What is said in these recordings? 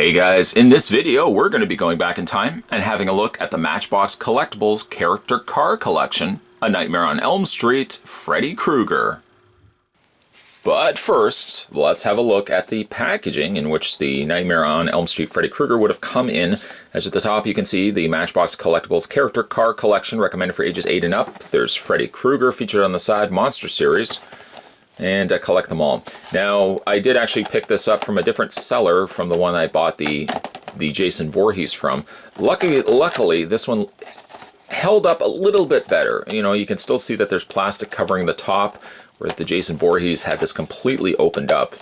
Hey guys, in this video we're going to be going back in time and having a look at the Matchbox Collectibles Character Car Collection, A Nightmare on Elm Street, Freddy Krueger. But first, let's have a look at the packaging in which the Nightmare on Elm Street Freddy Krueger would have come in. As at the top you can see the Matchbox Collectibles Character Car Collection, recommended for ages 8 and up. There's Freddy Krueger featured on the side, Monster Series, and collect them all. Now, I did actually pick this up from a different seller from the one I bought the Jason Voorhees from. Luckily, this one held up a little bit better. You know, you can still see that there's plastic covering the top, whereas the Jason Voorhees had this completely opened up.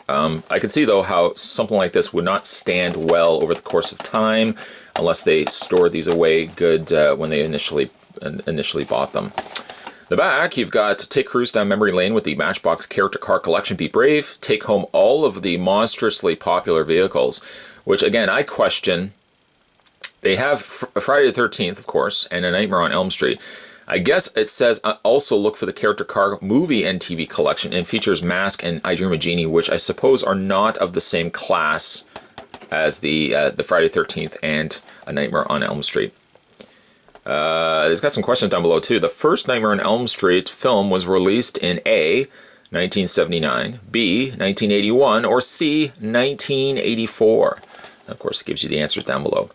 I can see, though, how something like this would not stand well over the course of time unless they stored these away good when they initially bought them. The back, you've got take cruise down memory lane with the Matchbox Character Car Collection. Be brave. Take home all of the monstrously popular vehicles, which again I question. They have Friday the 13th, of course, and A Nightmare on Elm Street. I guess it says also look for the Character Car movie and TV collection, and features Mask and I Dream of Jeannie, which I suppose are not of the same class as the Friday the 13th and A Nightmare on Elm Street. It's got some questions down below too. The first Nightmare on Elm Street film was released in A, 1979, B, 1981, or C, 1984. Of course, it gives you the answers down below.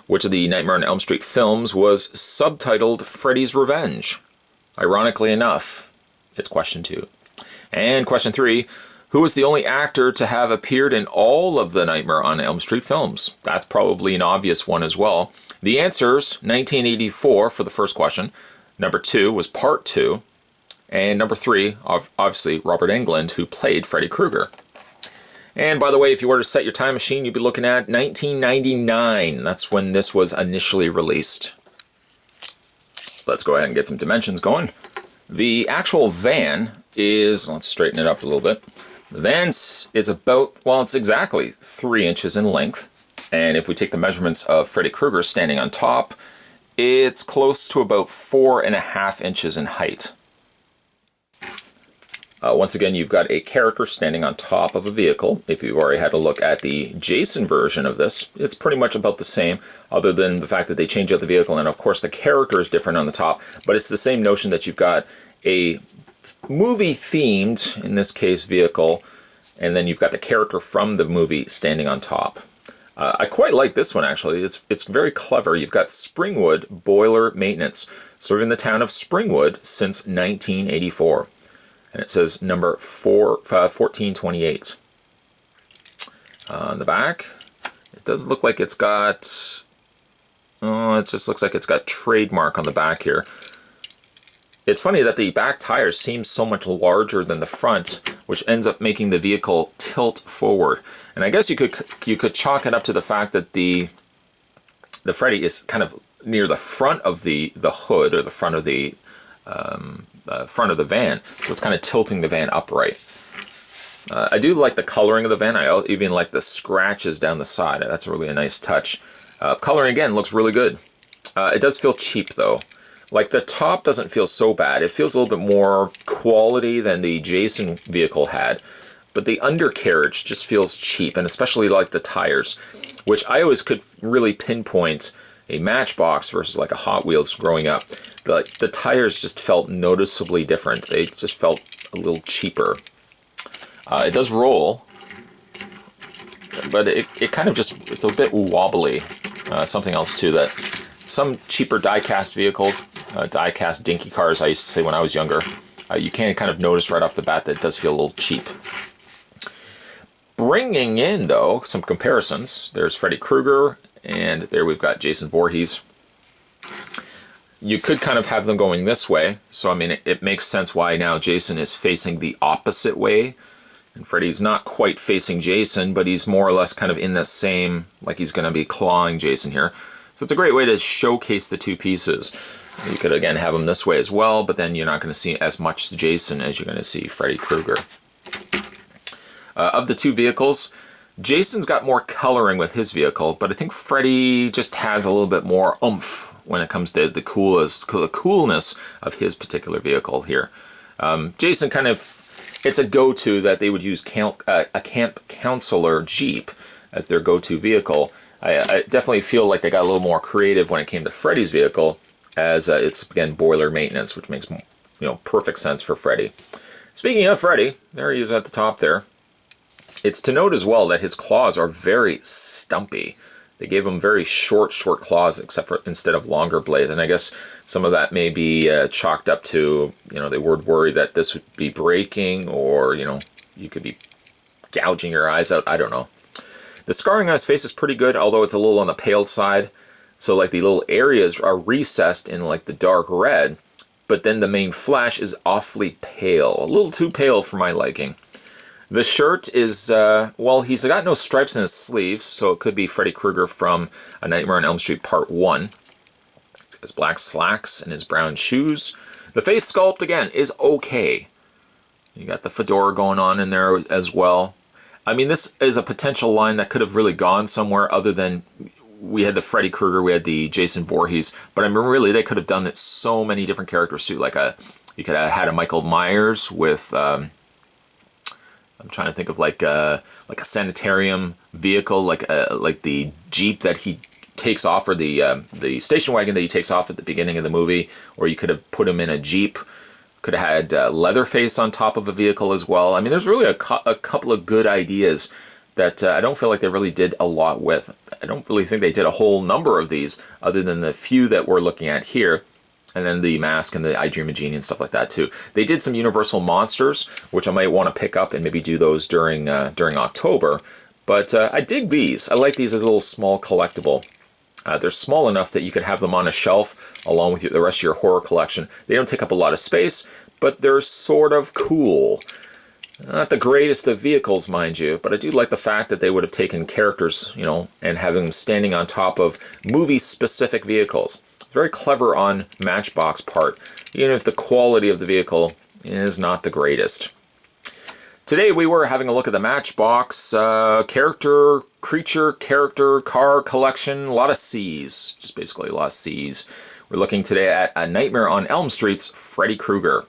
Which of the Nightmare on Elm Street films was subtitled Freddy's Revenge? Ironically enough, it's question 2. And question 3, who was the only actor to have appeared in all of the Nightmare on Elm Street films? That's probably an obvious one as well. The answers, 1984 for the first question. Number 2 was part 2. And number 3, obviously, Robert Englund, who played Freddy Krueger. And by the way, if you were to set your time machine, you'd be looking at 1999. That's when this was initially released. Let's go ahead and get some dimensions going. The actual van is, let's straighten it up a little bit. The van is about, well, it's exactly 3 inches in length. And if we take the measurements of Freddy Krueger standing on top, it's close to about 4.5 inches in height. Once again, you've got a character standing on top of a vehicle. If you've already had a look at the Jason version of this, it's pretty much about the same, other than the fact that they change out the vehicle, and of course the character is different on the top, but it's the same notion that you've got a movie-themed, in this case, vehicle, and then you've got the character from the movie standing on top. I quite like this one, actually. It's very clever. You've got Springwood Boiler Maintenance, serving the town of Springwood since 1984. And it says number 1428. On the back, it does look like it's got... Oh, it just looks like it's got trademark on the back here. It's funny that the back tires seem so much larger than the front, which ends up making the vehicle tilt forward. And I guess you could chalk it up to the fact that the Freddy is kind of near the front of the hood, or the front of the van, so it's kind of tilting the van upright. I do like the coloring of the van. I even like the scratches down the side. That's really a nice touch. Coloring again looks really good. It does feel cheap though. Like the top doesn't feel so bad. It feels a little bit more quality than the Jason vehicle had. But the undercarriage just feels cheap, and especially like the tires, which I always could really pinpoint a Matchbox versus like a Hot Wheels growing up. The tires just felt noticeably different. They just felt a little cheaper. It does roll, but it kind of just, it's a bit wobbly. Something else too, that some cheaper die-cast vehicles, die-cast dinky cars I used to say when I was younger, you can kind of notice right off the bat that it does feel a little cheap. Bringing in, though, some comparisons. There's Freddy Krueger, and there we've got Jason Voorhees. You could kind of have them going this way, so I mean, it makes sense why now Jason is facing the opposite way, and Freddy's not quite facing Jason, but he's more or less kind of in the same, like he's going to be clawing Jason here. So it's a great way to showcase the two pieces. You could, again, have them this way as well, but then you're not going to see as much Jason as you're going to see Freddy Krueger. Of the two vehicles, Jason's got more coloring with his vehicle, but I think Freddy just has a little bit more oomph when it comes to the coolness of his particular vehicle here. Jason kind of, it's a go-to that they would use a camp counselor Jeep as their go-to vehicle. I definitely feel like they got a little more creative when it came to Freddy's vehicle, as it's, again, boiler maintenance, which makes, perfect sense for Freddy. Speaking of Freddy, there he is at the top there. It's to note as well that his claws are very stumpy. They gave him very short claws, except for instead of longer blades. And I guess some of that may be chalked up to, they would worry that this would be breaking, or, you could be gouging your eyes out. I don't know. The scarring on his face is pretty good, although it's a little on the pale side. So like the little areas are recessed in like the dark red, but then the main flesh is awfully pale. A little too pale for my liking. The shirt is, well, he's got no stripes in his sleeves, so it could be Freddy Krueger from A Nightmare on Elm Street Part 1. His black slacks and his brown shoes. The face sculpt, again, is okay. You got the fedora going on in there as well. I mean, this is a potential line that could have really gone somewhere other than we had the Freddy Krueger, we had the Jason Voorhees, but I mean, really, they could have done it so many different characters too. Like you could have had a Michael Myers with, I'm trying to think of like a sanitarium vehicle, like the Jeep that he takes off, or the station wagon that he takes off at the beginning of the movie, or you could have put him in a Jeep. Could have had Leatherface on top of a vehicle as well. I mean, there's really a couple of good ideas that I don't feel like they really did a lot with. I don't really think they did a whole number of these, other than the few that we're looking at here, and then the mask and the I Dream of Jeannie and stuff like that too. They did some Universal Monsters, which I might want to pick up and maybe do those during October. But I dig these. I like these as a little small collectible. They're small enough that you could have them on a shelf along with the rest of your horror collection. They don't take up a lot of space, but they're sort of cool. Not the greatest of vehicles, mind you, but I do like the fact that they would have taken characters, and having them standing on top of movie-specific vehicles. Very clever on Matchbox part, even if the quality of the vehicle is not the greatest. Today we were having a look at the Matchbox creature, car collection. A lot of C's, just basically a lot of C's. We're looking today at A Nightmare on Elm Street's Freddy Krueger.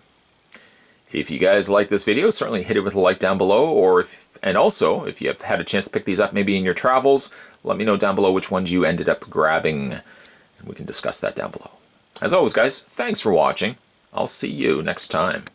If you guys like this video, certainly hit it with a like down below, and also, if you have had a chance to pick these up maybe in your travels, let me know down below which ones you ended up grabbing, and we can discuss that down below. As always, guys, thanks for watching. I'll see you next time.